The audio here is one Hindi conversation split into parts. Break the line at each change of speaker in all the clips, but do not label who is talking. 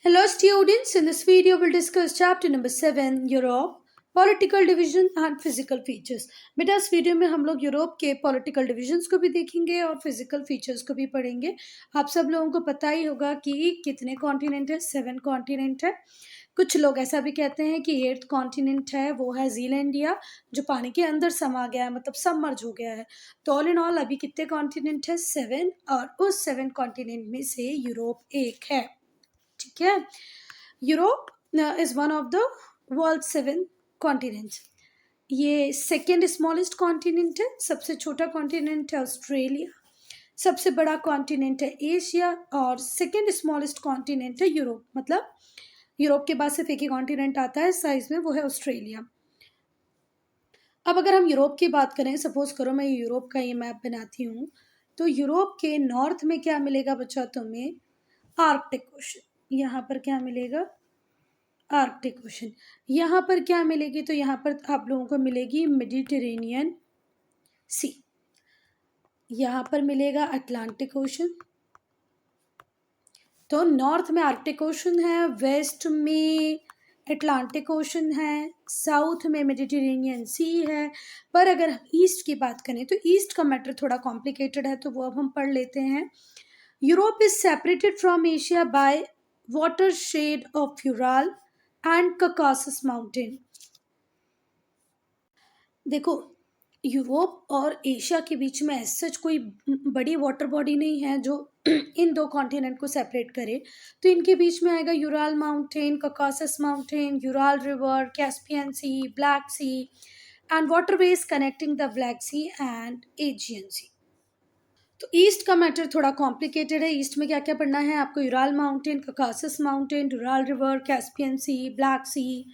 Hello students, in this video we'll discuss chapter number 7 Europe political division and physical features. बेटा इस वीडियो में हम लोग यूरोप के पॉलिटिकल डिविजन्स को भी देखेंगे और फिजिकल फीचर्स को भी पढ़ेंगे। आप सब लोगों को पता ही होगा कि कितने कॉन्टिनेंट है, 7 कॉन्टिनेंट है। कुछ लोग ऐसा भी कहते हैं कि 8th कॉन्टिनेंट है वो है जीलैंडिया, जो पानी के अंदर समा गया है, मतलब सबमर्ज हो गया है। तो ऑल इन ऑल अभी कितने कॉन्टिनेंट है? 7, और उस 7 कॉन्टिनेंट में से यूरोप एक है। ठीक है, Europe is one of the world 7 continents. ये सेकेंड स्मॉलेस्ट कॉन्टिनेंट है, सबसे छोटा कॉन्टिनेंट है ऑस्ट्रेलिया, सबसे बड़ा कॉन्टिनेंट है एशिया, और सेकेंड स्मॉलेस्ट कॉन्टिनेंट है यूरोप। मतलब यूरोप के बाद सिर्फ एक ही कॉन्टिनेंट आता है साइज में, वो है ऑस्ट्रेलिया। अब अगर हम यूरोप की बात करें, सपोज करो मैं यूरोप का ये मैप बनाती हूँ, तो यूरोप के नॉर्थ में क्या मिलेगा बच्चा तुम्हें? Arctic ocean. यहाँ पर क्या मिलेगा? Arctic ocean. यहाँ पर क्या मिलेगी? तो यहाँ पर आप लोगों को मिलेगी मेडिटेरेनियन सी। यहाँ पर मिलेगा अटलांटिक ओशन। तो नॉर्थ में आर्कटिक ओशन है, वेस्ट में अटलांटिक ओशन है, साउथ में मेडिटेरेनियन सी है। पर अगर ईस्ट की बात करें तो ईस्ट का मैटर थोड़ा कॉम्प्लिकेटेड है, तो वो अब हम पढ़ लेते हैं। Europe is separated from Asia by water shade of Ural and Caucasus mountain. देखो, यूरोप और एशिया के बीच में सच कोई बड़ी वाटर बॉडी नहीं है जो इन दो कॉन्टिनेंट को सेपरेट करे। तो इनके बीच में आएगा Ural mountain, Caucasus mountain, Ural river, Caspian sea, black sea, and waterways connecting the black sea and Aegean sea. तो ईस्ट का मैटर थोड़ा कॉम्प्लिकेटेड है। ईस्ट में क्या क्या पढ़ना है आपको? Ural mountain, Caucasus mountain, Ural river, Caspian sea, black sea.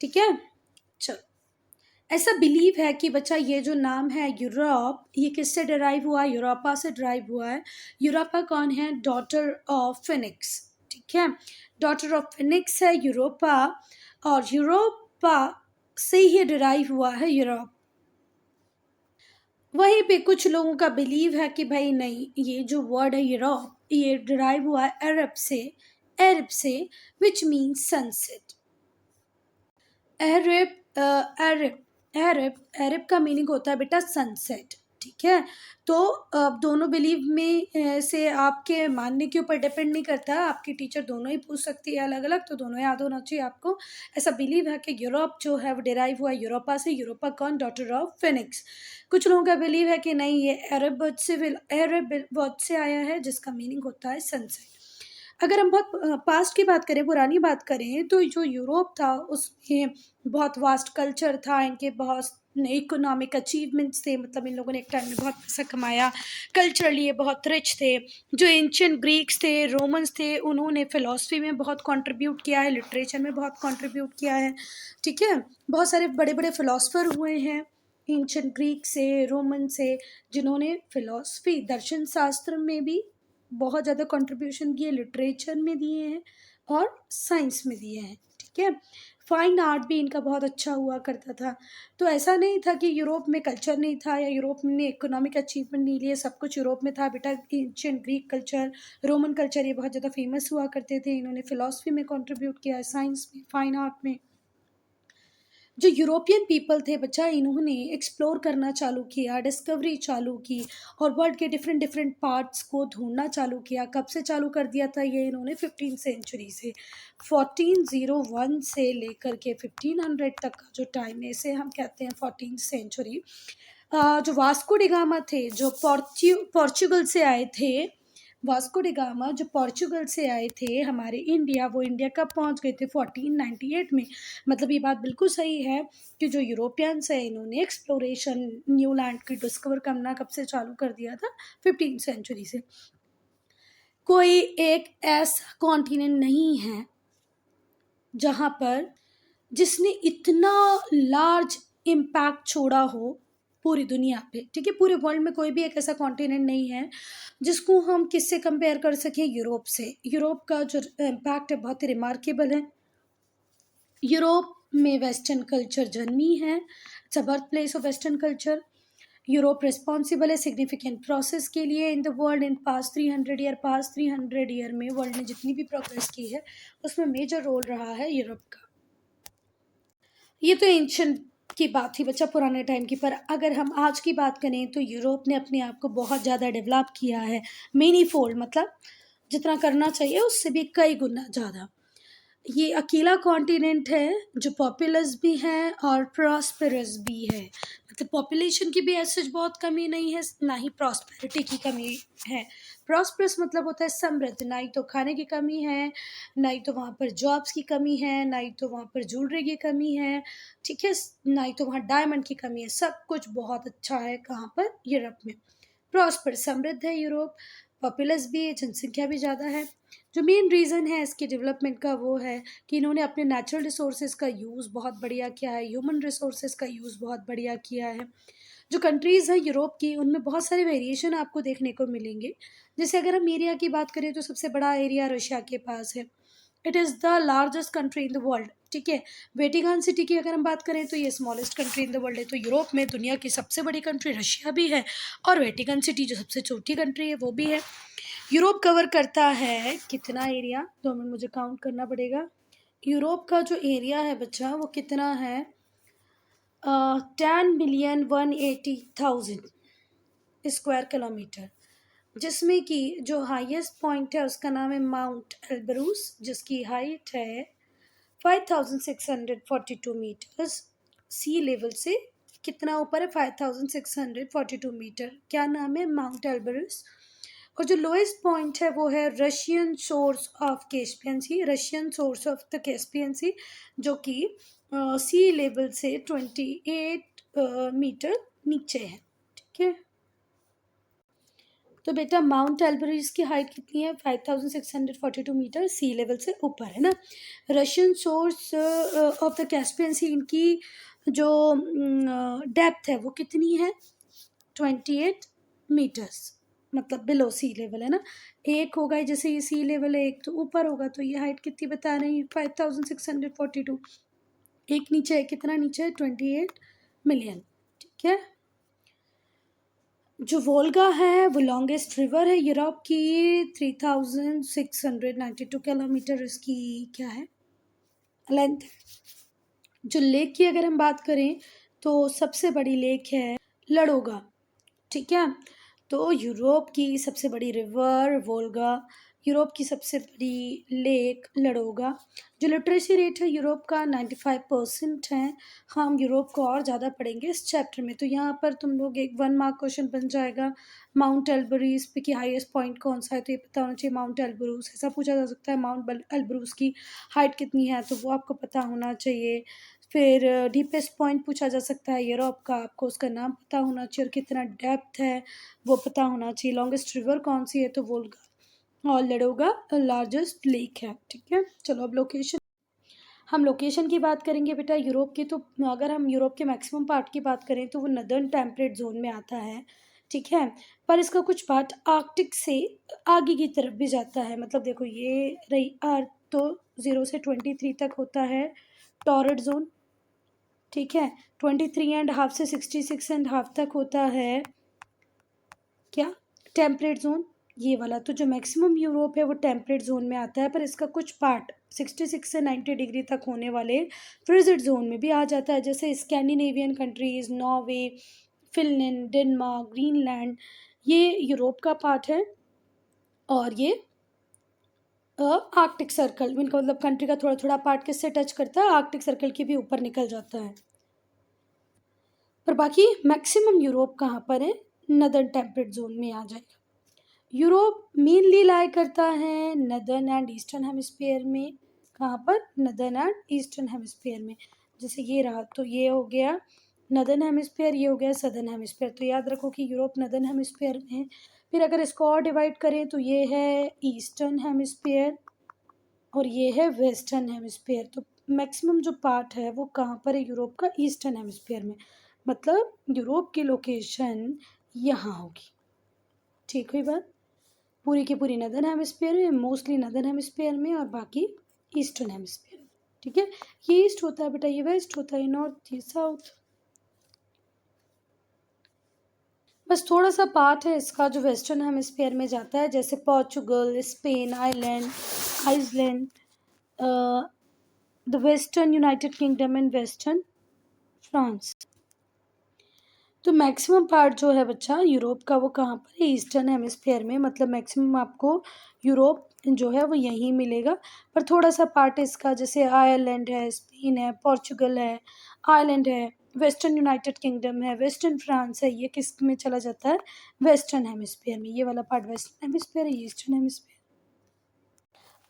ठीक है, चलो। ऐसा बिलीव है कि बच्चा ये जो नाम है यूरोप, ये किससे डिराइव हुआ है? यूरोपा से डिराइव हुआ है। यूरोपा कौन है? Daughter of Phoenix. ठीक है, डॉटर ऑफ फिनिक्स है यूरोपा, और यूरोपा से ही डिराइव हुआ है यूरोप। वहीं पे कुछ लोगों का बिलीव है कि भाई नहीं, ये जो वर्ड है यूरोप, ये डिराइव हुआ है अरब से विच मीन्स सनसेट। अरब अरब अरब अरब का मीनिंग होता है बेटा सनसेट। ठीक है, तो दोनों बिलीव में से आपके मानने के ऊपर डिपेंड नहीं करता। आपकी टीचर दोनों ही पूछ सकती है अलग अलग, तो दोनों याद होना चाहिए आपको। ऐसा बिलीव है कि यूरोप जो है वो डिराइव हुआ है यूरोपा से। यूरोपा कौन? Daughter of Phoenix. कुछ लोगों का बिलीव है कि नहीं, ये अरब वर्ड से आया है जिसका मीनिंग होता है सनसेट। अगर हम बहुत पास्ट की बात करें, पुरानी बात करें, तो जो यूरोप था उसमें बहुत वास्ट कल्चर था, इनके बहुत इकोनॉमिक अचीवमेंट्स थे। मतलब इन लोगों ने एक टाइम में बहुत पैसा कमाया, कल्चरली ये बहुत रिच थे। जो एंशियंट ग्रीक्स थे, रोमन्स थे, उन्होंने फिलॉसफी में बहुत कंट्रीब्यूट किया है, लिटरेचर में बहुत कंट्रीब्यूट किया है। ठीक है, बहुत सारे बड़े बड़े फिलोसफर हुए हैं एंशियंट ग्रीक से, रोमन से, जिन्होंने फिलॉसफी, दर्शन शास्त्र में भी बहुत ज़्यादा कंट्रीब्यूशन किए, लिटरेचर में दिए हैं और साइंस में दिए हैं। ठीक है, फाइन आर्ट भी इनका बहुत अच्छा हुआ करता था। तो ऐसा नहीं था कि यूरोप में कल्चर नहीं था या यूरोप ने इकोनॉमिक अचीवमेंट नहीं लिए, सब कुछ यूरोप में था बेटा। Ancient Greek culture, Roman culture, ये बहुत ज़्यादा फेमस हुआ करते थे। इन्होंने फिलॉसफी में कंट्रीब्यूट किया है, साइंस में, फाइन आर्ट में। जो यूरोपियन पीपल थे बच्चा, इन्होंने एक्सप्लोर करना चालू किया, डिस्कवरी चालू की, और वर्ल्ड के डिफरेंट डिफरेंट पार्ट्स को ढूंढना चालू किया। कब से चालू कर दिया था ये इन्होंने? 15 सेंचुरी से। 1401 से लेकर के 1500 तक का जो टाइम है, इसे हम कहते हैं 14th सेंचुरी। जो वास्को डिगामा थे, जो पोर्चुगल से आए थे, वास्को डिगामा जो पोर्चुगल से आए थे हमारे इंडिया, वो इंडिया कब पहुंच गए थे? 1498 में। मतलब ये बात बिल्कुल सही है कि जो यूरोपियंस है, इन्होंने एक्सप्लोरेशन, न्यू लैंड की डिस्कवर करना कब से चालू कर दिया था? 15 सेंचुरी से। कोई एक ऐसा कॉन्टिनेंट नहीं है जहाँ पर जिसने इतना लार्ज इम्पैक्ट छोड़ा हो पूरी दुनिया पे। ठीक है, पूरे वर्ल्ड में कोई भी एक ऐसा कॉन्टिनेंट नहीं है जिसको हम किससे कंपेयर कर सकें? यूरोप से। यूरोप का जो इम्पैक्ट है बहुत ही रिमार्केबल है। यूरोप में वेस्टर्न कल्चर जन्मी है, it's a birth place of western culture. Europe responsible है सिग्निफिकेंट प्रोसेस के लिए in the world in past 300 year में वर्ल्ड ने जितनी भी प्रोग्रेस की है उसमें मेजर रोल रहा है यूरोप का। ये तो एंशियंट की बात थी बच्चा, पुराने टाइम की। पर अगर हम आज की बात करें तो यूरोप ने अपने आप को बहुत ज़्यादा डेवलप किया है, मेनी फोल्ड, मतलब जितना करना चाहिए उससे भी कई गुना ज़्यादा। ये अकेला कॉन्टिनेंट है जो पॉपुलस भी है और प्रॉस्पेरस भी है, मतलब पॉपुलेशन की भी ऐसे बहुत कमी नहीं है, ना ही प्रॉस्पेरिटी की कमी है। प्रॉस्पेरस मतलब होता है समृद्ध, ना ही तो खाने की कमी है, ना ही तो वहाँ पर जॉब्स की कमी है, ना ही तो वहाँ पर ज्वेलरी की कमी है, ठीक है, ना ही तो वहाँ डायमंड की कमी है। सब कुछ बहुत अच्छा है कहाँ पर, यूरोप में। प्रॉस्पर समृद्ध है यूरोप, पॉपुलस भी है, जनसंख्या भी ज़्यादा है। जो मेन रीज़न है इसके डेवलपमेंट का वो है कि इन्होंने अपने नेचुरल रिसोर्सेज का यूज़ बहुत बढ़िया किया है, ह्यूमन रिसोर्सेज का यूज़ बहुत बढ़िया किया है। जो कंट्रीज़ हैं यूरोप की उनमें बहुत सारे वेरिएशन आपको देखने को मिलेंगे। जैसे अगर हम एरिया की बात करें तो सबसे बड़ा एरिया रशिया के पास है। It is the largest country in the world, ठीक है। वेटिकन सिटी की अगर हम बात करें तो ये smallest country in the world है। तो यूरोप में दुनिया की सबसे बड़ी कंट्री रशिया भी है और वेटिकन सिटी जो सबसे छोटी कंट्री है वो भी है। यूरोप कवर करता है कितना एरिया, 2 मिनट मुझे काउंट करना पड़ेगा। यूरोप का जो एरिया है बच्चा वो कितना है, 10,180,000 जिसमें कि जो हाईएस्ट पॉइंट है उसका नाम है माउंट एल्ब्रूस, जिसकी हाइट है 5,642 मीटर्स सी लेवल से। कितना ऊपर है, 5,642 मीटर। क्या नाम है, माउंट एल्ब्रूस। और जो लोएस्ट पॉइंट है वो है Russian source of Caspian sea, Russian source of the Caspian sea, जो कि सी लेवल से 28 मीटर नीचे है, ठीक है। तो बेटा माउंट एल्ब्रस की हाइट कितनी है, 5,642 मीटर सी लेवल से ऊपर है ना। Russian source of the Caspian sea, इनकी जो डेप्थ है वो कितनी है, 28 मीटर्स, मतलब बिलो सी लेवल है ना। एक होगा जैसे ये सी लेवल है, एक तो ऊपर होगा, तो ये हाइट कितनी बता रही है, 5,642। एक नीचे है, कितना नीचे है, 28 मिलियन, ठीक है। जो वोल्गा है वो लॉन्गेस्ट रिवर है यूरोप की, 3,692 किलोमीटर इसकी क्या है, लेंथ। जो लेक की अगर हम बात करें तो सबसे बड़ी लेक है लडोगा, ठीक है। तो यूरोप की सबसे बड़ी रिवर वोल्गा, यूरोप की सबसे बड़ी लेक लडोगा। जो लिटरेसी रेट है यूरोप का 95% है। हम यूरोप को और ज़्यादा पढ़ेंगे इस चैप्टर में। तो यहाँ पर तुम लोग एक 1 मार्क क्वेश्चन बन जाएगा, माउंट एल्ब्रूस पे की हाईएस्ट पॉइंट कौन सा है, तो ये पता होना चाहिए माउंट एल्ब्रूस। ऐसा पूछा जा सकता है माउंट एल्ब्रूस की हाइट कितनी है, तो वो आपको पता होना चाहिए। फिर डीपेस्ट पॉइंट पूछा जा सकता है यूरोप का, आपको उसका नाम पता होना चाहिए और कितना डेप्थ है वो पता होना चाहिए। लॉन्गेस्ट रिवर कौन सी है, तो वोल्गा, और लडोगा लार्जेस्ट लेक है, ठीक है। चलो अब लोकेशन, हम लोकेशन की बात करेंगे बेटा यूरोप की। तो अगर हम यूरोप के मैक्सिमम पार्ट की बात करें तो वो नदर्न टेम्परेट जोन में आता है, ठीक है। पर इसका कुछ पार्ट आर्कटिक से आगे की तरफ भी जाता है। मतलब देखो ये रही अर्थ, तो 0 से 23 तक होता है टॉरड जोन, ठीक है। 23.5 से 66.5 तक होता है क्या, टेम्परेट जोन, ये वाला। तो जो मैक्सिमम यूरोप है वो टेम्परेट जोन में आता है, पर इसका कुछ पार्ट 66 से 90 डिग्री तक होने वाले फ्रिजिड जोन में भी आ जाता है, जैसे Scandinavian countries, Norway, Finland, Denmark, Greenland, ये यूरोप का पार्ट है। और ये आर्कटिक सर्कल, इनका मतलब कंट्री का थोड़ा थोड़ा पार्ट किससे टच करता है, आर्कटिक सर्कल के भी ऊपर निकल जाता है। पर बाकी मैक्सिमम यूरोप कहाँ पर है, नदर्न टेम्परेट जोन में आ जाएगा। यूरोप मेनली लाई करता है नदर्न एंड ईस्टर्न हेमिस्फीयर में। कहाँ पर, नदर्न एंड ईस्टर्न हेमिस्फीयर में। जैसे ये रहा, तो ये हो गया नदर्न हेमिस्फीयर, ये हो गया सदर्न हेमिस्फीयर। तो याद रखो कि यूरोप नदर्न हेमिस्फीयर में है। फिर अगर इसको और डिवाइड करें तो ये है ईस्टर्न हेमिस्फीयर और ये है वेस्टर्न हेमिस्फीयर। तो मैक्सिमम जो पार्ट है वो कहाँ पर है, यूरोप का ईस्टर्न हेमिस्फीयर में। मतलब यूरोप की लोकेशन यहाँ होगी, ठीक हुई बात। पूरी की पूरी नदर्न हेमिस्फीयर में, मोस्टली नदर्न हेमिस्फीयर में, और बाकी ईस्टर्न हेमिस्फीयर में, ठीक है। ये ईस्ट होता है बेटा, ये वेस्ट होता है, नॉर्थ, ये साउथ। बस थोड़ा सा पार्ट है इसका जो वेस्टर्न हेमिस्फीयर में जाता है, जैसे Portugal, Spain, island, Iceland, the western United Kingdom and western France. तो मैक्सिमम पार्ट जो है बच्चा यूरोप का वो कहाँ पर है, ईस्टर्न हेमिस्फीयर में, मतलब मैक्सिमम आपको यूरोप जो है वो यहीं मिलेगा। पर थोड़ा सा पार्ट इसका जैसे आयरलैंड है, स्पेन है, पोर्चुगल है, आयरलैंड है, वेस्टर्न यूनाइटेड किंगडम है, वेस्टर्न फ्रांस है, ये किस में चला जाता है, वेस्टर्न हेमिस्फीयर में। ये वाला पार्ट वेस्टर्न हेमिस्फीयर है, ये ईस्टर्न हेमिस्फीयर।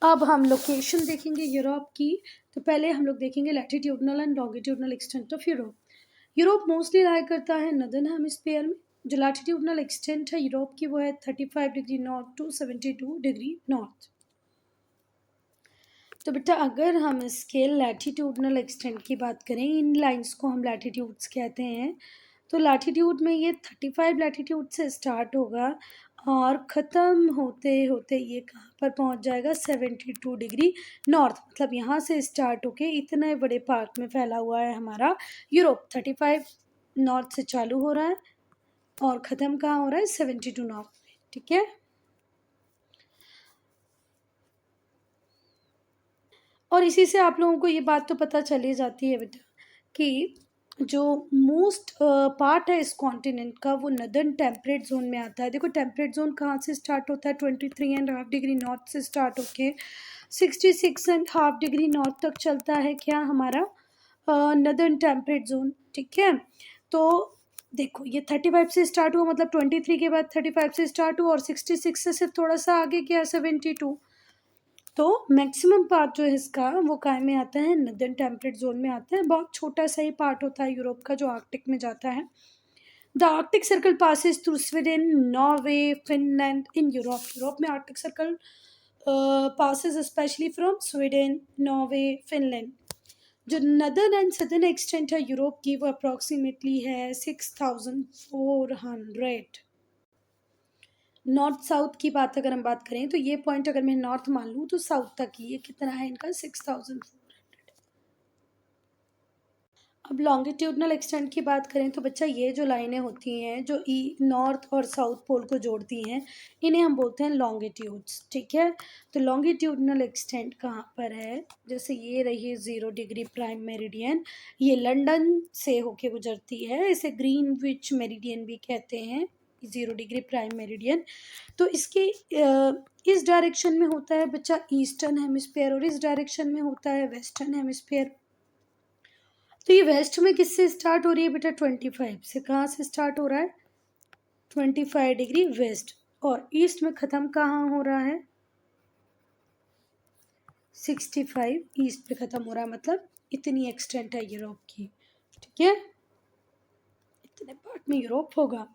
अब हम लोकेशन देखेंगे यूरोप की। तो पहले हम लोग देखेंगे latitudinal and longitudinal extent of Europe. Europe mostly lie करता है नदर्न हेमिस्फीयर में। जो लैटिट्यूडनल एक्सटेंट है यूरोप की वो है 35 degree north to 72 degree north. तो बेटा अगर हम इसके लैटिट्यूडनल एक्सटेंट की बात करें, इन लाइंस को हम लैटिट्यूड्स कहते हैं। तो लैटिट्यूड में ये 35 लैटिट्यूड से स्टार्ट होगा और ख़त्म होते होते ये कहाँ पर पहुँच जाएगा, 72 डिग्री नॉर्थ। मतलब यहाँ से स्टार्ट होके इतने बड़े पार्ट में फैला हुआ है हमारा यूरोप। 35 नॉर्थ से चालू हो रहा है और ख़त्म कहाँ हो रहा है, 72 नॉर्थ में। ठीक है। और इसी से आप लोगों को ये बात तो पता चली जाती है बेटा कि जो मोस्ट पार्ट है इस कॉन्टिनेंट का वो नदर्न टेम्परेट जोन में आता है। देखो टेम्परेट जोन कहाँ से स्टार्ट होता है, 23.5 डिग्री नॉर्थ से स्टार्ट होके 66.5 डिग्री नॉर्थ तक चलता है क्या हमारा नदर्न टेम्परेट जोन। ठीक है। तो देखो ये 35 से स्टार्ट हुआ, मतलब 23 के बाद 35 से स्टार्ट हुआ और 66 से सिर्फ थोड़ा सा आगे क्या, 72। तो मैक्सिमम पार्ट जो है इसका वो काय में आता है, नदर्न टेम्परेट जोन में आता है। बहुत छोटा सा ही पार्ट होता है यूरोप का जो आर्कटिक में जाता है। The Arctic circle passes through Sweden, Norway, Finland in Europe. Europe में Arctic circle passes specially from Sweden, Norway, Finland. जो नदर्न एंड सदर्न एक्सटेंट है यूरोप की वो अप्रॉक्सीमेटली है 6400। नॉर्थ साउथ की बात अगर हम बात करें तो ये पॉइंट अगर मैं नॉर्थ मान लूँ तो साउथ तक ही ये कितना है इनका, 6400। अब लॉन्गिट्यूडनल एक्सटेंट की बात करें तो बच्चा ये जो लाइनें होती हैं जो नॉर्थ और साउथ पोल को जोड़ती हैं इन्हें हम बोलते हैं लॉन्गिट्यूड्स। ठीक है। तो लॉन्गिट्यूडनल एक्सटेंट कहाँ पर है, जैसे ये रही 0 डिग्री प्राइम मेरिडियन, ये लंदन से होके गुजरती है, इसे ग्रीनविच मेरिडियन भी कहते हैं, 0 डिग्री प्राइम मेरिडियन। तो इसके इस डायरेक्शन में होता है बच्चा ईस्टर्न हेमिस्फेयर और इस डायरेक्शन में होता है वेस्टर्न हेमिस्फेयर। तो ये वेस्ट में किससे स्टार्ट हो रही है बेटा, 25 से। कहाँ से स्टार्ट हो रहा है, 25 डिग्री वेस्ट, और ईस्ट में ख़त्म कहाँ हो रहा है, 65 ईस्ट पे ख़त्म हो रहा है। मतलब इतनी एक्सटेंट है यूरोप की। ठीक है, इतने पार्ट में यूरोप होगा।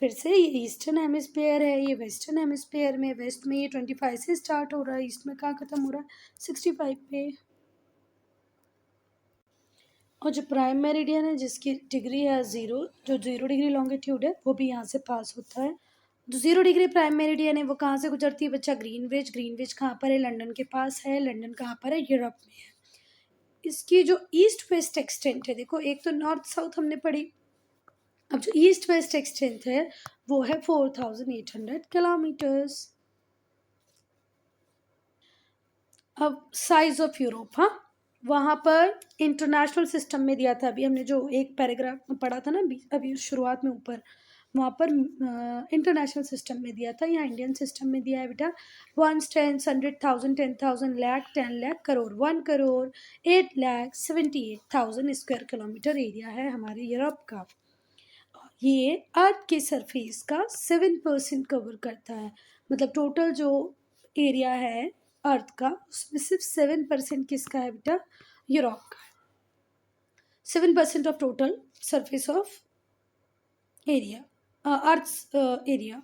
फिर से ये ईस्टर्न हेमिस्फेयर है, ये वेस्टर्न हेमिस्फेयर में, वेस्ट में ये 25 से स्टार्ट हो रहा है, ईस्ट में कहाँ ख़त्म हो रहा है, 65 पे। और जो प्राइम मेरिडियन है जिसकी डिग्री है 0, जो 0 डिग्री लॉन्गिट्यूड है वो भी यहाँ से पास होता है। जो 0 डिग्री प्राइम मेरिडियन है वो कहाँ से गुजरती है बच्चा, ग्रीनविच। ग्रीनविच कहाँ पर है, लंदन के पास है। लंदन कहाँ पर है, यूरोप में है। इसकी जो ईस्ट वेस्ट एक्सटेंट है, देखो एक तो नॉर्थ साउथ हमने पढ़ी, अब जो ईस्ट वेस्ट एक्सटेंट है वो है 4800 किलोमीटर्स। अब साइज ऑफ यूरोप, हाँ वहाँ पर इंटरनेशनल सिस्टम में दिया था, अभी हमने जो एक पैराग्राफ पढ़ा था ना अभी शुरुआत में ऊपर, वहाँ पर इंटरनेशनल सिस्टम में दिया था, यहाँ इंडियन सिस्टम में दिया है बेटा। 1 10 100 1000 10,000 lakh 10 lakh crore, 1 crore 8,78,000 square kilometre area है हमारे यूरोप का। ये अर्थ के सरफेस का 7% कवर करता है। मतलब टोटल जो एरिया है अर्थ का उसमें सिर्फ 7% किसका है बेटा, यूरोप का। 7% of total surface of area, earth area.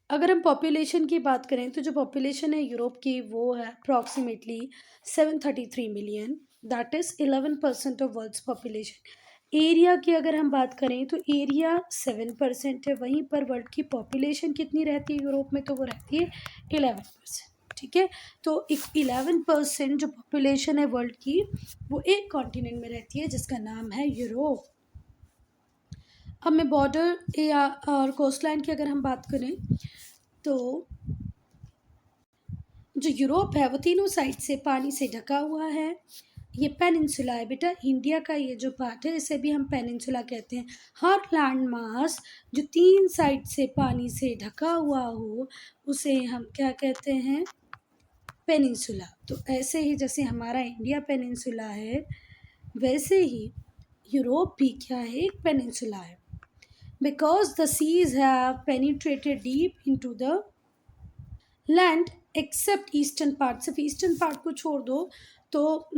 अगर हम पॉपुलेशन की बात करें तो जो पॉपुलेशन है यूरोप की वो है approximately 733 million, that is 11% of world's population. Area की अगर हम बात करें तो एरिया 7% है, वहीं पर वर्ल्ड की पॉपुलेशन कितनी रहती है यूरोप में, तो वो रहती है 11%। ठीक है। तो 11% जो पॉपुलेशन है वर्ल्ड की वो एक कॉन्टिनेंट में रहती है जिसका नाम है यूरोप। अब मैं बॉर्डर या और कोस्ट लाइन की अगर हम बात करें तो जो यूरोप है वो तीनों साइड से पानी से ढका हुआ है। ये पेनिनसुला है बेटा, इंडिया का ये जो पार्ट है इसे भी हम पेनिनसुला कहते हैं। हर लैंड मास जो तीन साइड से पानी से ढका हुआ हो उसे हम क्या कहते हैं, पेनिनसुला। तो ऐसे ही जैसे हमारा इंडिया पेनिनसुला है वैसे ही यूरोप भी क्या है, एक पेनिनसुला है। Because the seas have penetrated deep into the land except eastern part, सिर्फ ईस्टर्न पार्ट को छोड़ दो तो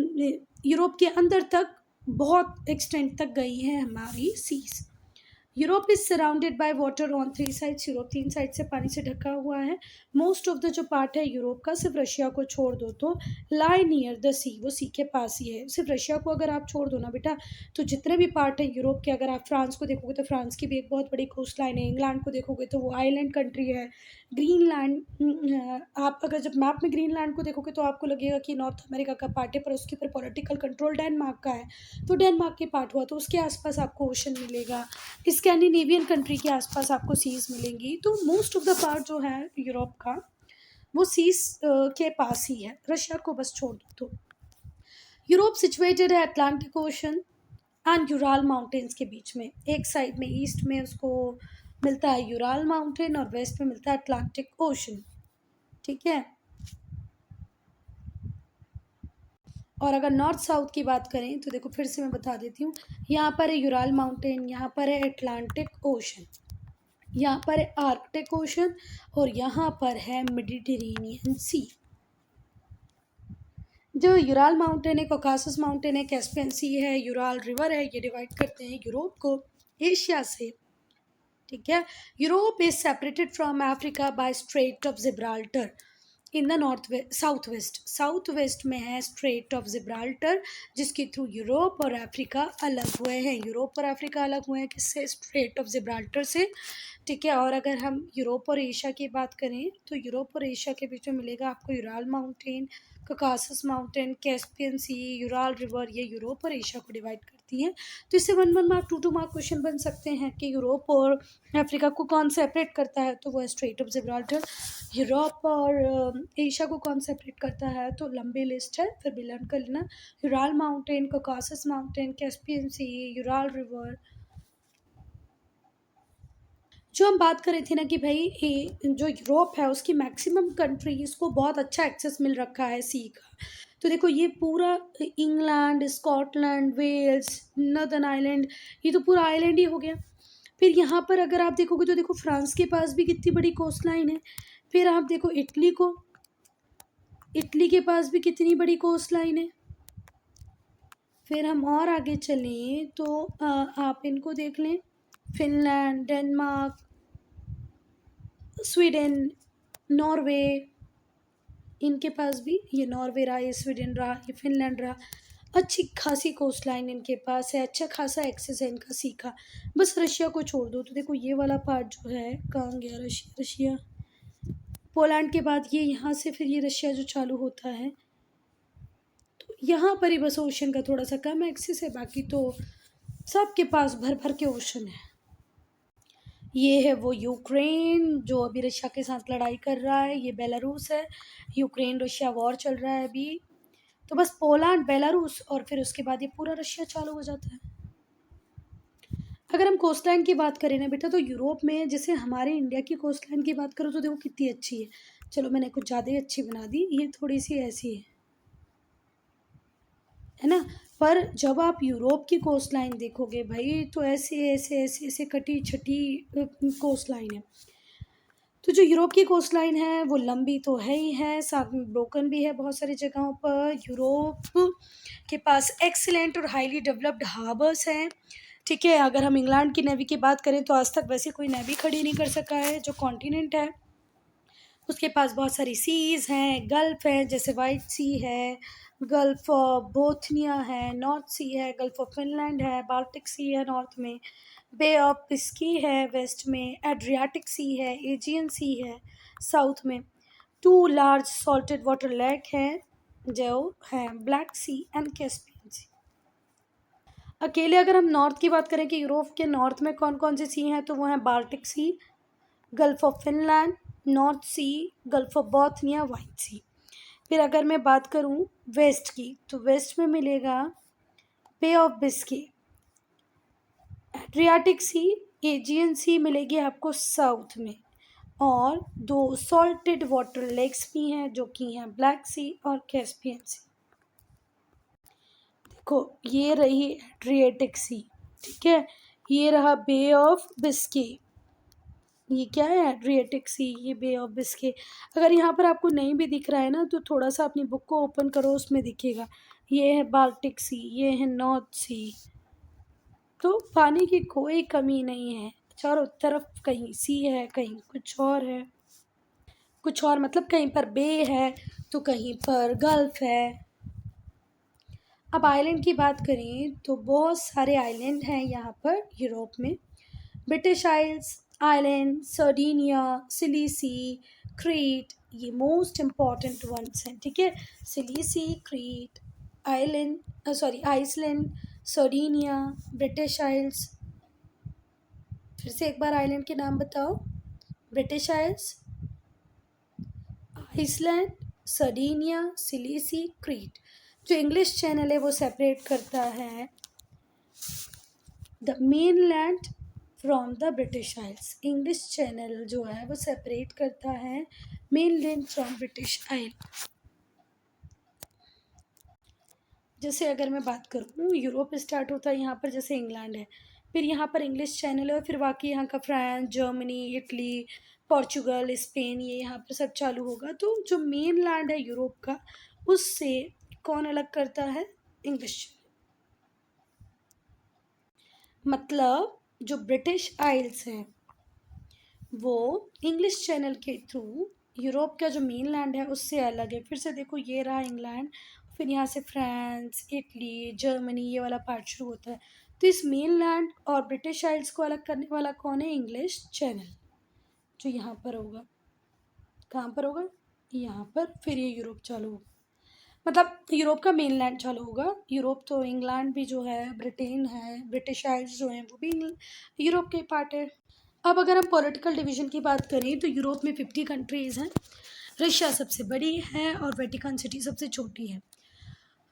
यूरोप के अंदर तक बहुत एक्सटेंट तक गई है हमारी seas. Europe is surrounded by water on three sides, Europe तीन साइड से पानी से ढका हुआ है। मोस्ट ऑफ द जो पार्ट है यूरोप का, सिर्फ रशिया को छोड़ दो तो लाई नियर द सी, वो सी के पास ही है। सिर्फ रशिया को अगर आप छोड़ दो ना बेटा, तो जितने भी पार्ट है यूरोप के, अगर आप फ्रांस को देखोगे तो फ्रांस की भी एक बहुत बड़ी कोस्ट लाइन है। इंग्लैंड को देखोगे तो वो आइलैंड कंट्री है। ग्रीनलैंड, आप अगर जब मैप में ग्रीनलैंड को देखोगे तो आपको लगेगा कि नॉर्थ अमेरिका का पार्ट है, पर उसके ऊपर पॉलिटिकल कंट्रोल डेनमार्क का है, तो डेनमार्क के पार्ट हुआ तो उसके आसपास आपको ओशन मिलेगा। स्कैंडिनेवियन कंट्री के आसपास आपको सीज मिलेंगी। तो मोस्ट ऑफ द पार्ट जो है यूरोप का वो सीज के पास ही है, रशिया को बस छोड़ दो तो। यूरोप सिचुएटेड है Atlantic ocean and Ural mountains के बीच में। एक साइड में ईस्ट में उसको मिलता है यूराल माउंटेन और वेस्ट में मिलता है अटलांटिक ओशन, ठीक है। और अगर नॉर्थ साउथ की बात करें तो देखो फिर से मैं बता देती हूँ, यहाँ पर है यूराल माउंटेन, यहाँ पर है अटलांटिक ओशन, यहाँ पर है आर्कटिक ओशन और यहाँ पर है मेडिटेरेनियन सी। जो यूराल माउंटेन है, कॉकासस माउंटेन है, कैस्पियन सी है, यूराल रिवर है, ये डिवाइड करते हैं यूरोप को एशिया से, ठीक है। Europe is separated from Africa by strait of Gibraltar in the south west में है स्ट्रेट ऑफ जिब्राल्टर, जिसके थ्रू यूरोप और अफ्रीका अलग हुए हैं। यूरोप और अफ्रीका अलग हुए हैं किससे, स्ट्रेट ऑफ जिब्राल्टर से, ठीक है। और अगर हम यूरोप और एशिया की बात करें तो यूरोप और एशिया के बीच में मिलेगा आपको Ural mountain, Caucasus mountain, Caspian sea, Ural river, ये यूरोप और एशिया को डिवाइड करती हैं। तो इससे 1 1 मार्क 2 2 मार्क क्वेश्चन बन सकते हैं कि यूरोप और अफ्रीका को कौन सेपरेट करता है, तो वो है स्ट्रेट ऑफ जिब्राल्टर। यूरोप और एशिया को कौन सेपरेट करता है, तो लंबी लिस्ट है, फिर भी लर्न कर लेना। Ural mountain, Caucasus mountain, Caspian sea, Ural river. जो हम बात कर रहे थे ना कि भाई जो यूरोप है उसकी मैक्सिमम कंट्रीज़ को बहुत अच्छा एक्सेस मिल रखा है सी का। तो देखो ये पूरा England, Scotland, Wales, northern Ireland, ये तो पूरा आइलैंड ही हो गया। फिर यहाँ पर अगर आप देखोगे तो देखो फ्रांस के पास भी कितनी बड़ी कोस्ट लाइन है। फिर आप देखो इटली को, इटली के पास भी कितनी बड़ी कोस्ट लाइन है। फिर हम और आगे चलें तो आप इनको देख लें, फिनलैंड, डेनमार्क, स्वीडन, नॉर्वे, इनके पास भी, ये नॉर्वे रहा, ये स्वीडन रहा, ये फिनलैंड रहा, अच्छी खासी कोस्ट लाइन इनके पास है, अच्छा खासा एक्सेस है इनका सीखा। बस रशिया को छोड़ दो तो देखो ये वाला पार्ट जो है कहाँ गया, रशिया, रशिया पोलैंड के बाद ये यहाँ से फिर ये रशिया जो चालू होता है, तो यहाँ पर ही बस ओशन का थोड़ा सा कम एक्सेस है, बाकी तो सबके पास भर भर के ओशन है। ये है वो यूक्रेन जो अभी रशिया के साथ लड़ाई कर रहा है, ये बेलारूस है, यूक्रेन रशिया वॉर चल रहा है अभी। तो बस पोलैंड, बेलारूस और फिर उसके बाद ये पूरा रशिया चालू हो जाता है। अगर हम कोस्ट लाइन की बात करें ना बेटा, तो यूरोप में जैसे हमारे इंडिया की कोस्ट लाइन की बात करो तो देखो कितनी अच्छी है। चलो मैंने कुछ ज़्यादा ही अच्छी बना दी, ये थोड़ी सी ऐसी है ना। पर जब आप यूरोप की कोस्ट लाइन देखोगे भाई तो ऐसे ऐसे ऐसे ऐसे कटी छटी कोस्ट लाइन है। तो जो यूरोप की कोस्ट लाइन है वो लंबी तो है ही है, साथ में ब्रोकन भी है बहुत सारी जगहों पर। यूरोप के पास एक्सीलेंट और हाईली डेवलप्ड हार्बर्स हैं, ठीक है। अगर हम इंग्लैंड की नेवी की बात करें तो आज तक वैसे कोई नेवी खड़ी नहीं कर सका है। जो कॉन्टिनेंट है उसके पास बहुत सारी सीज़ हैं, गल्फ़ है, जैसे वाइट सी है, गल्फ़ ऑफ बोथनिया है, नॉर्थ सी है, गल्फ़ ऑफ फिनलैंड है, बाल्टिक सी है नॉर्थ में, बे ऑफ बिस्की है वेस्ट में, एड्रियाटिक सी है, एजियन सी है साउथ में। 2 लार्ज सॉल्टेड वाटर लेक हैं जो हैं ब्लैक सी एंड कैस्पियन सी। अकेले अगर हम नॉर्थ की बात करें कि यूरोप के नॉर्थ में कौन कौन से सी हैं, तो वो हैं Baltic sea, gulf of Finland, north sea, gulf of Bothnia, white sea. फिर अगर मैं बात करूं वेस्ट की, तो वेस्ट में मिलेगा bay of Biscay, Adriatic sea, Aegean sea मिलेगी आपको साउथ में, और दो सॉल्टेड वाटर लेक्स भी हैं जो कि हैं ब्लैक सी और कैस्पियन सी। देखो ये रही एड्रियाटिक सी, ठीक है, ये रहा बे ऑफ बिस्के, ये क्या है एड्रियाटिक सी, ये बे ऑफ बिस्के। अगर यहाँ पर आपको नहीं भी दिख रहा है ना, तो थोड़ा सा अपनी बुक को ओपन करो, उसमें दिखेगा। ये है बाल्टिक सी, ये है नॉर्थ सी। तो पानी की कोई कमी नहीं है, चारों तरफ कहीं सी है, कहीं कुछ और है, कुछ और मतलब कहीं पर बे है तो कहीं पर गल्फ है। अब आइलैंड की बात करें तो बहुत सारे आइलैंड हैं यहाँ पर यूरोप में। British isles island, Sardinia, Sicily, Crete, ये मोस्ट इम्पॉर्टेंट वंस हैं, ठीक है। Sicily, Crete, island sorry Iceland, Sardinia, British isles. फिर से एक बार आइलैंड के नाम बताओ। British isles, Iceland, Sardinia, Sicily, Crete. जो इंग्लिश चैनल है वो सेपरेट करता है the mainland from the British isles. English channel जो है वो सेपरेट करता है मेनलैंड फ्रॉम ब्रिटिश आइल। जैसे अगर मैं बात करूँ, यूरोप स्टार्ट होता है यहाँ पर, जैसे इंग्लैंड है, फिर यहाँ पर इंग्लिश चैनल है, और फिर बाकी यहाँ का France, Germany, Italy, Portugal, Spain, ये यहाँ पर सब चालू होगा। तो जो मेन लैंड है यूरोप का, उससे कौन अलग करता है? इंग्लिश। मतलब जो ब्रिटिश आइल्स हैं वो इंग्लिश चैनल के थ्रू यूरोप का जो मेन लैंड है उससे अलग है। फिर से देखो, ये रहा इंग्लैंड, फिर यहाँ से फ्रांस, इटली, जर्मनी, ये वाला पार्ट शुरू होता है। तो इस मेन लैंड और ब्रिटिश आइल्स को अलग करने वाला कौन है? इंग्लिश चैनल, जो यहाँ पर होगा। कहाँ पर होगा? यहाँ पर। फिर ये यूरोप चालू होगा, मतलब यूरोप का मेन लैंड चालू होगा। यूरोप तो इंग्लैंड भी जो है, ब्रिटेन है, ब्रिटिश आइल्स जो हैं वो भी यूरोप के पार्ट है। अब अगर हम पॉलिटिकल डिवीज़न की बात करें तो यूरोप में 50 कंट्रीज़ हैं। रशिया सबसे बड़ी है और वेटिकन सिटी सबसे छोटी है।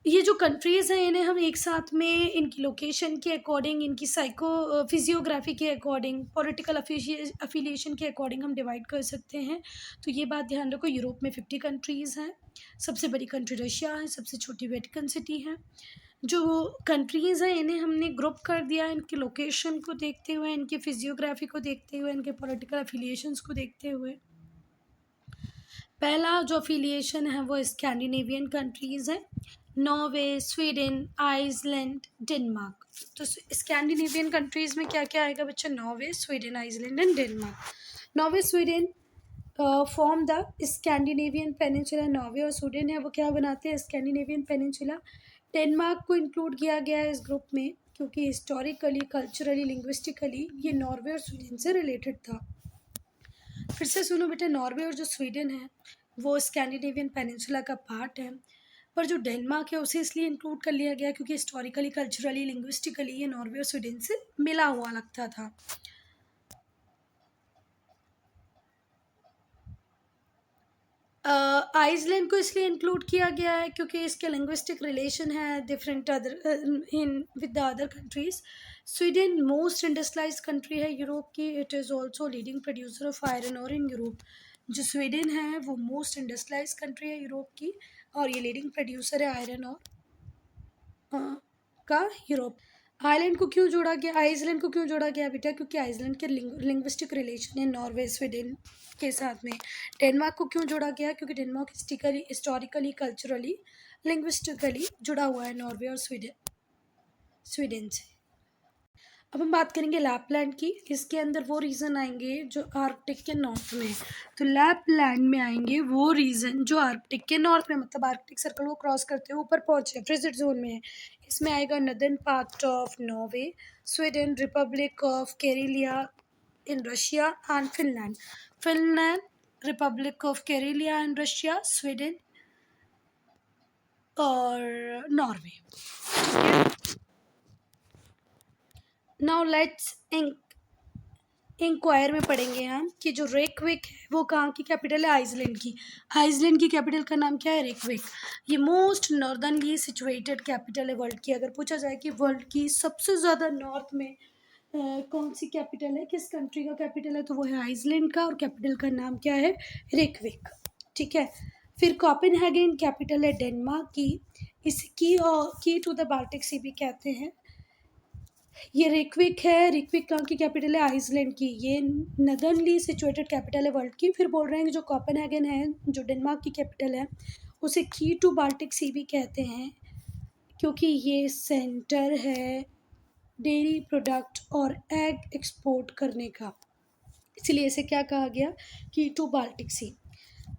ये जो कंट्रीज़ हैं इन्हें हम एक साथ में इनकी लोकेशन के अकॉर्डिंग, इनकी फिजियोग्राफी के अकॉर्डिंग, पॉलिटिकल अफिलिएशन के अकॉर्डिंग हम डिवाइड कर सकते हैं। तो ये बात ध्यान रखो, यूरोप में 50 कंट्रीज़ हैं। सबसे बड़ी कंट्री रशिया है, सबसे छोटी वेटिकन सिटी है। जो कंट्रीज़ हैं इन्हें हमने ग्रुप कर दिया इनकी लोकेशन को देखते हुए, इनकी फिजियोग्राफी को देखते हुए, इनके पॉलिटिकल अफिलिएशंस को देखते हुए। पहला जो अफिलिएशन है वो स्कैंडिनेवियन कंट्रीज़ है, नॉर्वे, स्वीडन, आइसलैंड, डेनमार्क। तो स्कैंडिनेवियन कंट्रीज़ में क्या क्या आएगा बच्चा? Norway, Sweden, Iceland and Denmark. Norway, Sweden form the Scandinavian peninsula. Norway और स्वीडन है वो क्या बनाते हैं? Scandinavian peninsula. डेनमार्क को इंक्लूड किया गया है इस ग्रुप में क्योंकि हिस्टोरिकली, कल्चरली, लिंग्विस्टिकली ये नॉर्वे और स्वीडन से रिलेटेड था। फिर से सुनो बेटा, नॉर्वे और जो स्वीडन है वो स्कैंडिनेवियन पेनिनसुला का पार्ट है, पर जो डेनमार्क है उसे इसलिए इंक्लूड कर लिया गया क्योंकि हिस्टोरिकली, कल्चरली, लिंग्विस्टिकली ये नॉर्वे और स्वीडन से मिला हुआ लगता था। आइसलैंड को इसलिए इंक्लूड किया गया है क्योंकि इसके लिंग्विस्टिक रिलेशन है different other in with the other countries. Sweden most industrialise country है यूरोप की। It is also leading producer of iron और इन यूरोप। जो स्वीडन है वो मोस्ट इंडस्ट्रियलाइज कंट्री है यूरोप की और ये लीडिंग प्रोड्यूसर है आयरन और का यूरोप। आइलैंड को क्यों जोड़ा गया, आइसलैंड को क्यों जोड़ा गया बेटा? क्योंकि आइसलैंड के लिंग्विस्टिक रिलेशन है नॉर्वे, स्वीडन के साथ में। डेनमार्क को क्यों जोड़ा गया? क्योंकि डेनमार्क हिस्टोरिकली, कल्चरली, लिंग्विस्टिकली जुड़ा हुआ है नॉर्वे और स्वीडन से। अब हम बात करेंगे लैपलैंड की। इसके अंदर वो रीजन आएंगे जो आर्कटिक के नॉर्थ में है। तो लैपलैंड में आएंगे वो रीजन जो आर्कटिक के नॉर्थ में, मतलब आर्कटिक सर्कल को क्रॉस करते हुए ऊपर पहुंचे, फ्रिजिड जोन में है। इसमें आएगा northern part of Norway, Sweden, republic of Karelia in Russia and Finland. Finland, republic of Karelia and Russia, Sweden और नॉर्वे। नाउ लेट्स इंक्वायर में पढ़ेंगे हम कि जो रेकविक है वो कहाँ की कैपिटल है, आइसलैंड की। आइसलैंड की कैपिटल का नाम क्या है, रेकविक। ये मोस्ट नॉर्दर्नली सिचुएटेड कैपिटल है वर्ल्ड की। अगर पूछा जाए कि वर्ल्ड की सबसे ज़्यादा नॉर्थ में कौन सी कैपिटल है, किस कंट्री का कैपिटल है, तो वो है आइसलैंड का, और कैपिटल का नाम क्या है, रेकविक। ठीक है। फिर कोपेनहेगन कैपिटल है डेनमार्क की। इसे की टू द बाल्टिक सी भी कहते हैं। ये रिक्विक है, रिक्विक कहाँ की कैपिटल है, आइसलैंड की। ये नदर्नली सिचुएटेड कैपिटल है वर्ल्ड की। फिर बोल रहे हैं कि जो कोपेनहेगन है, जो डेनमार्क की कैपिटल है, उसे की टू बाल्टिक सी भी कहते हैं, क्योंकि ये सेंटर है डेयरी प्रोडक्ट और एग एक्सपोर्ट करने का, इसलिए इसे क्या कहा गया, की टू बाल्टिक सी।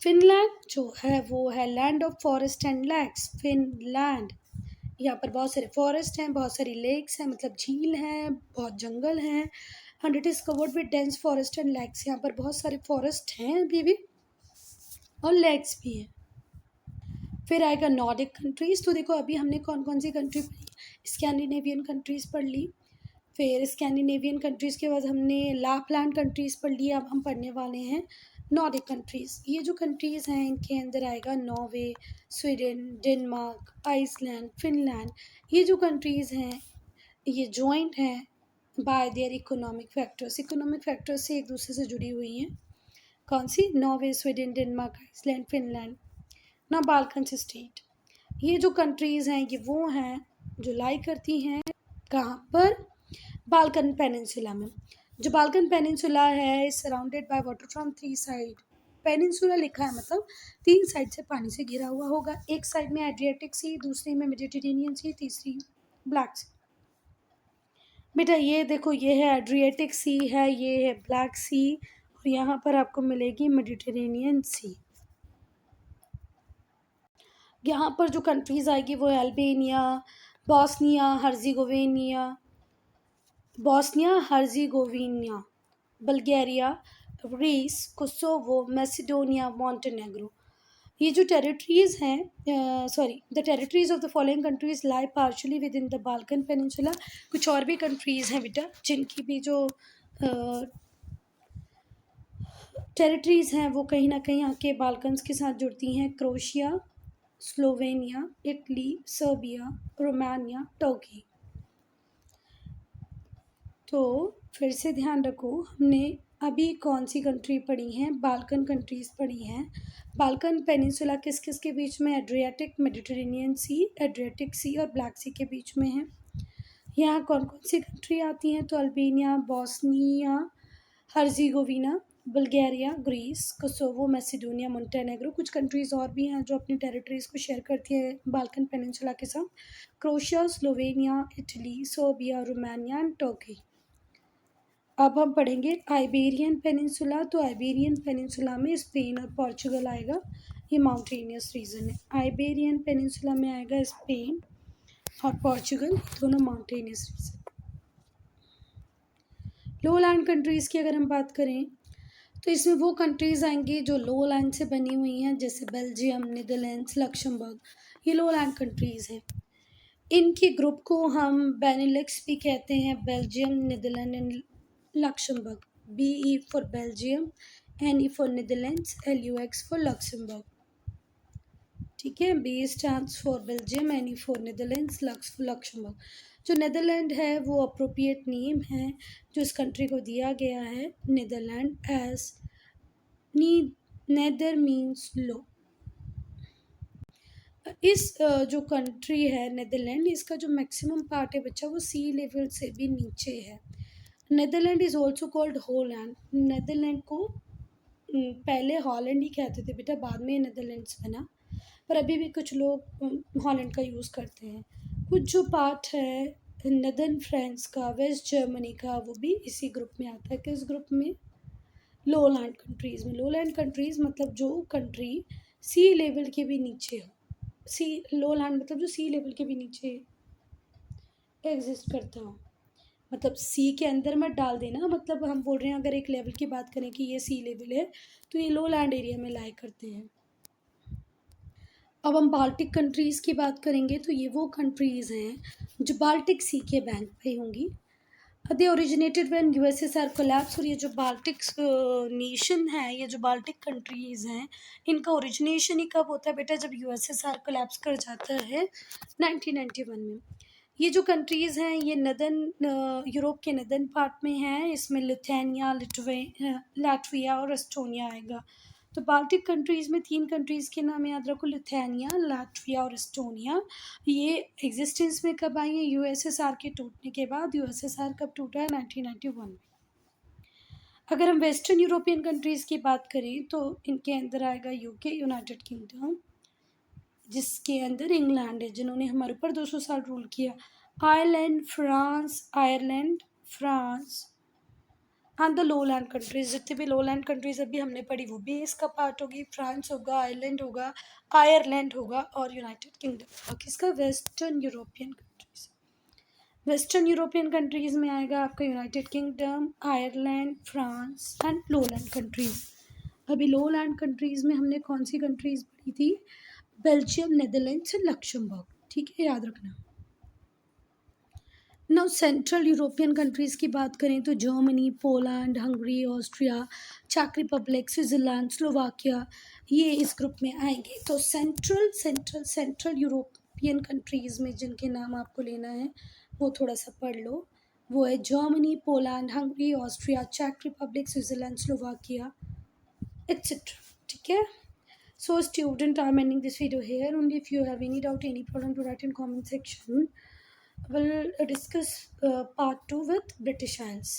फिनलैंड जो है वो है land of forest and lakes, Finland. यहाँ पर बहुत सारे फॉरेस्ट हैं, बहुत सारी लेक्स हैं, मतलब झील हैं, बहुत जंगल हैं, and it is covered with dense forest and lakes. यहाँ पर बहुत सारे फॉरेस्ट हैं अभी भी, और लेक्स भी हैं। फिर आएगा नॉर्डिक कंट्रीज़। तो देखो अभी हमने कौन कौन सी कंट्री पढ़ी, स्कैंडिनेवियन कंट्रीज़ पढ़ ली। फिर स्कैंडिनेवियन कंट्रीज़ के बाद हमने लापलैंड कंट्रीज़ पढ़ ली। अब हम पढ़ने वाले हैं नॉर्डिक कंट्रीज़। ये जो कंट्रीज़ हैं इनके अंदर आएगा Norway, Sweden, Denmark, Iceland, Finland. ये जो कंट्रीज़ हैं ये जॉइंट हैं by their economic factors. Economic factors से एक दूसरे से जुड़ी हुई हैं। कौन सी, Norway, Sweden, Denmark, Iceland, Finland. ना बाल्कन स्टेट। ये जो कंट्रीज़ हैं ये वो हैं जो लाई करती हैं कहाँ पर, बाल्कन पेनिनसुला में। जो बाल्कन पेनिनसुला है is surrounded by water from three side. Peninsula लिखा है मतलब तीन साइड से पानी से घिरा हुआ होगा। एक साइड में एड्रियाटिक सी, दूसरी में मेडिटेरेनियन सी, तीसरी ब्लैक सी। बेटा ये देखो, ये है एड्रियाटिक सी है, ये है ब्लैक सी, और यहाँ पर आपको मिलेगी मेडिटेरेनियन सी। यहाँ पर जो कंट्रीज़ आएगी वो है Albania, Bosnia Herzegovina, Bulgaria, Greece, Kosovo, Macedonia, Montenegro. ये जो टेरिटरीज़ हैं, the territories of the following countries lie partially within the Balkan peninsula. कुछ और भी कंट्रीज़ हैं बेटा जिनकी भी जो टेरिटरीज़ हैं वो कहीं ना कहीं आके बाल्कन्स के साथ जुड़ती हैं। Crochet, Slovenia, Italy, Serbia, Romania, Turkey. तो फिर से ध्यान रखो, हमने अभी कौन सी कंट्री पढ़ी हैं, बाल्कन कंट्रीज़ पढ़ी हैं। बाल्कन पेनिनसुला किस किस के बीच में, एड्रियाटिक, मेडिटेरेनियन सी, एड्रियाटिक सी और ब्लैक सी के बीच में है। यहाँ कौन कौन सी कंट्री आती हैं, तो Albania, Bosnia Herzegovina, Bulgaria, Greece, Kosovo, Macedonia, Montenegro. कुछ कंट्रीज़ और भी हैं जो अपनी टेरिटरीज़ को शेयर करती हैं बाल्कन पेनिनसुला के साथ। Crochet, Slovenia, Italy, Serbia, Romania and Turkey. अब हम पढ़ेंगे आइबेरियन पेनिनसुला। तो आइबेरियन पेनिनसुला में स्पेन और पोर्चुगल आएगा, ये माउंटेनियस रीजन है। आइबेरियन पेनिनसुला में आएगा स्पेन और पोर्चुगल, दोनों माउंटेनियस रीजन। लो लैंड कंट्रीज़ की अगर हम बात करें तो इसमें वो कंट्रीज़ आएंगी जो लो लैंड से बनी हुई हैं, जैसे बेल्जियम, नीदरलैंड्स, लक्समबर्ग। ये लो लैंड कंट्रीज़ हैं। इनके ग्रुप को हम बेनिलक्स भी कहते हैं, Belgium, Netherland and Luxembourg. BE for Belgium, NE for Netherlands, LUX for Luxembourg. ठीक है, B stands for Belgium, NE for Netherlands, lux for Luxembourg. जो नीदरलैंड है वो अप्रोप्रिएट नेम है जो इस कंट्री को दिया गया है, Netherland, as nether means low. इस जो कंट्री है नीदरलैंड, इसका जो मैक्सिमम पार्ट है बच्चा वो सी लेवल से भी नीचे है। Netherland is also called Holland. Netherland को पहले हॉलैंड ही कहते थे बेटा, बाद में नीदरलैंड्स बना, पर अभी भी कुछ लोग हॉलैंड का यूज़ करते हैं। कुछ जो पार्ट है नदर्न फ्रांस का, वेस्ट जर्मनी का, वो भी इसी ग्रुप में आता है। किस ग्रुप में, लो लैंड कंट्रीज़ में। लो लैंड कंट्रीज़ मतलब जो कंट्री सी लेवल के भी नीचे हो। सी लो लैंड मतलब जो सी लेवल के भी नीचे एग्जिस्ट करता हो, मतलब सी के अंदर मत डाल देना। मतलब हम बोल रहे हैं अगर एक लेवल की बात करें कि ये सी लेवल है तो ये लो लैंड एरिया में लाई करते हैं। अब हम बाल्टिक कंट्रीज़ की बात करेंगे तो ये वो कंट्रीज़ हैं जो बाल्टिक सी के बैंक पे होंगी। दे ओरिजिनेटेड व्हेन यूएसएसआर कोलैप्स। और ये जो बाल्टिक नेशन है, ये जो बाल्टिक कंट्रीज़ हैं, इनका ओरिजिनेशन ही कब होता है बेटा? जब यूएसएसआर कोलैप्स कर जाता है 1991 में। ये जो कंट्रीज़ हैं ये नदर्न यूरोप के नदर्न पार्ट में हैं। इसमें लिथुआनिया, लाटविया और एस्टोनिया आएगा। तो बाल्टिक कंट्रीज़ में 3 कंट्रीज़ के नाम याद रखो, लिथुआनिया, लाटविया और एस्टोनिया। ये एग्जिस्टेंस में कब आई है? यूएसएसआर के टूटने के बाद। यूएसएसआर कब टूटा है? 1991 में। अगर हम वेस्टर्न यूरोपियन कंट्रीज़ की बात करें तो इनके अंदर आएगा यूके, यूनाइटेड किंगडम, जिसके अंदर इंग्लैंड है जिन्होंने हमारे ऊपर 200 साल रूल किया। Ireland, France and the lowland countries. जितने भी लोलैंड कंट्रीज अभी हमने पढ़ी वो भी इसका पार्ट होगी। फ्रांस होगा, आयरलैंड होगा और यूनाइटेड किंगडम होगा। किसका? Western European countries. Western European countries में आएगा आपका United kingdom, Ireland, France and lowland countries. अभी लोलैंड कंट्रीज में हमने कौन सी कंट्रीज पढ़ी थी? Belgium, Netherlands and Luxembourg. ठीक है, याद रखना। नाउ सेंट्रल यूरोपियन कंट्रीज़ की बात करें तो जर्मनी, पोलैंड, हंगरी, ऑस्ट्रिया, चेक रिपब्लिक, स्विट्ज़रलैंड, स्लोवाकिया, ये इस ग्रुप में आएंगे। तो सेंट्रल यूरोपियन कंट्रीज़ में जिनके नाम आपको लेना है वो थोड़ा सा पढ़ लो। वो है जर्मनी, पोलैंड, हंगरी, ऑस्ट्रिया, चेक रिपब्लिक, स्विट्ज़रलैंड, स्लोवाकिया, एक्सेट्रा। ठीक है? So student, I'm ending this video here. Only if you have any doubt, any problem, to write in comment section. We'll discuss part 2 with British Isles.